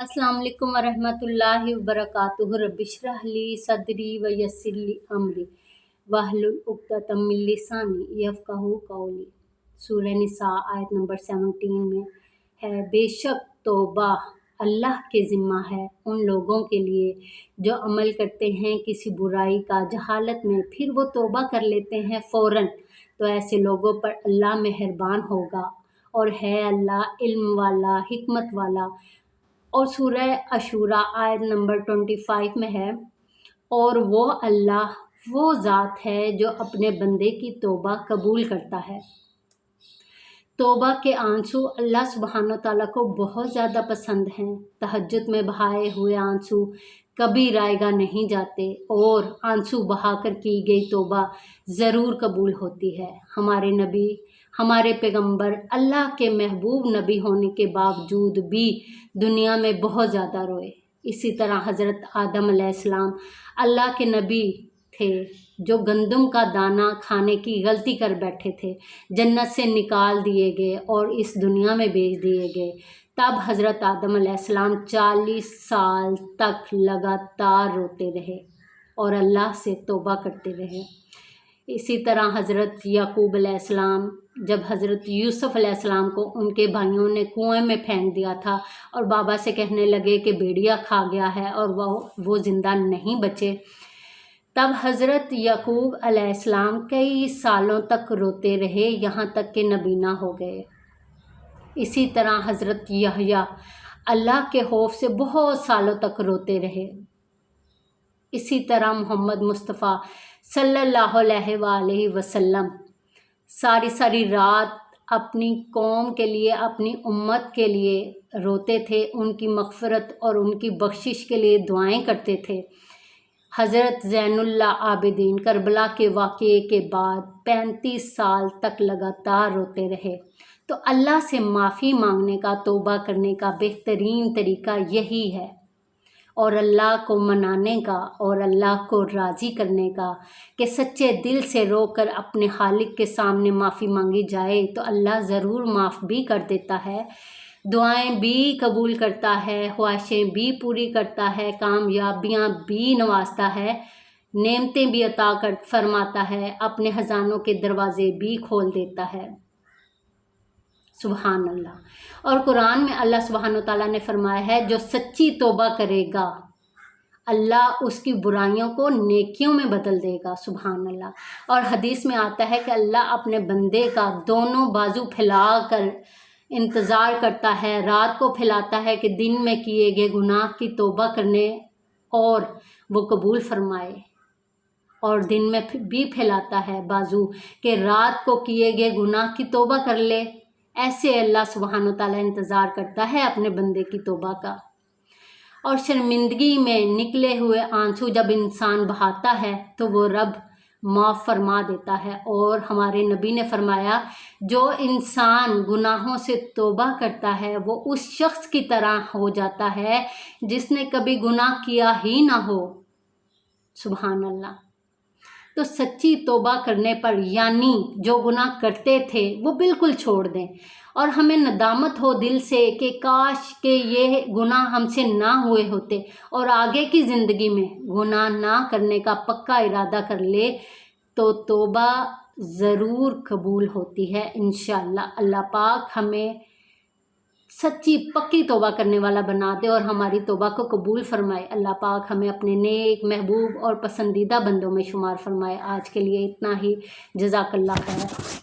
अस्सलाम वालेकुम वरहमतुल्लाहि वबरकातुहू। रब्बि इश्रह ली सदरी व यस्सिर ली अमरी वहलुल उक़दतम मिन लिसानी यफ़क़हू क़ौली। सूरह निसा आयत नंबर 17 में है, बेशक तौबा अल्लाह के ज़िम्मा है उन लोगों के लिए जो अमल करते हैं किसी बुराई का जहालत में, फिर वो तौबा कर लेते हैं फ़ौरन, तो ऐसे लोगों पर अल्लाह मेहरबान होगा और है अल्लाह इल्म वाला, हिकमत वाला। और सूरह अशूरा आयत नंबर 25 में है, और वो अल्लाह वो ज़ात है जो अपने बंदे की तौबा कबूल करता है। तौबा के आंसू अल्लाह सुब्हानो तआला को बहुत ज़्यादा पसंद हैं। तहज्जुद में बहाए हुए आंसू कभी रायगा नहीं जाते और आंसू बहाकर की गई तौबा ज़रूर कबूल होती है। हमारे नबी, हमारे पैगंबर अल्लाह के महबूब नबी होने के बावजूद भी दुनिया में बहुत ज़्यादा रोए। इसी तरह हज़रत आदम अलैहिस्सलाम अल्लाह के नबी थे जो गंदम का दाना खाने की गलती कर बैठे थे, जन्नत से निकाल दिए गए और इस दुनिया में भेज दिए गए। तब हज़रत आदम अलैहिस्सलाम 40 साल तक लगातार रोते रहे और अल्लाह से तौबा करते रहे। इसी तरह हज़रत याकूब अलैहिस्सलाम, जब हज़रत यूसुफ़ अलैहिस्सलाम को उनके भाइयों ने कुएं में फेंक दिया था और बाबा से कहने लगे कि भेड़िया खा गया है और वो ज़िंदा नहीं बचे, तब हज़रत याकूब अलैहिस्सलाम कई सालों तक रोते रहे, यहाँ तक कि नबीना हो गए। इसी तरह हज़रत यहया अल्लाह के खौफ से बहुत सालों तक रोते रहे। इसी तरह मोहम्मद मुस्तफ़ा सल्लल्लाहु अलैहि वसल्लम सारी सारी रात अपनी कौम के लिए, अपनी उम्मत के लिए रोते थे, उनकी मग़फ़िरत और उनकी बख्शिश के लिए दुआएं करते थे। हज़रत ज़ैनुल्लाह आबिदीन करबला के वाक़ये के बाद 35 साल तक लगातार रोते रहे। तो अल्लाह से माफ़ी मांगने का, तौबा करने का बेहतरीन तरीका यही है, और अल्लाह को मनाने का और अल्लाह को राज़ी करने का कि सच्चे दिल से रोकर अपने खालिक के सामने माफ़ी मांगी जाए तो अल्लाह ज़रूर माफ़ भी कर देता है, दुआएं भी कबूल करता है, ख्वाहिशें भी पूरी करता है, कामयाबियां भी नवाजता है, नेमतें भी अता कर फरमाता है, अपने ख़ज़ानों के दरवाज़े भी खोल देता है। सुभान अल्लाह। और कुरान में अल्लाह सुब्हानो तआला ने फरमाया है, जो सच्ची तौबा करेगा अल्लाह उसकी बुराइयों को नेकियों में बदल देगा। सुभान अल्लाह। और हदीस में आता है कि अल्लाह अपने बंदे का दोनों बाजू फैला कर इंतज़ार करता है, रात को फैलाता है कि दिन में किए गए गुनाह की तौबा करने और वो कबूल फरमाए, और दिन में भी फैलाता है बाजू कि रात को किए गए गुनाह की तौबा कर ले। ऐसे अल्लाह सुब्हानो तआला इंतज़ार करता है अपने बंदे की तौबा का। और शर्मिंदगी में निकले हुए आंसू जब इंसान बहाता है तो वो रब माफ़ फरमा देता है। और हमारे नबी ने फरमाया, जो इंसान गुनाहों से तौबा करता है वो उस शख्स की तरह हो जाता है जिसने कभी गुनाह किया ही ना हो। सुभान अल्लाह। तो सच्ची तौबा करने पर, यानी जो गुनाह करते थे वो बिल्कुल छोड़ दें और हमें नदामत हो दिल से कि काश के ये गुनाह हमसे ना हुए होते, और आगे की ज़िंदगी में गुनाह ना करने का पक्का इरादा कर ले तो तौबा ज़रूर कबूल होती है इंशाअल्लाह। अल्लाह पाक हमें सच्ची पक्की तौबा करने वाला बना दे और हमारी तौबा को कबूल फरमाए। अल्लाह पाक हमें अपने नेक, महबूब और पसंदीदा बंदों में शुमार फरमाए। आज के लिए इतना ही। जज़ाकल्लाह खैर।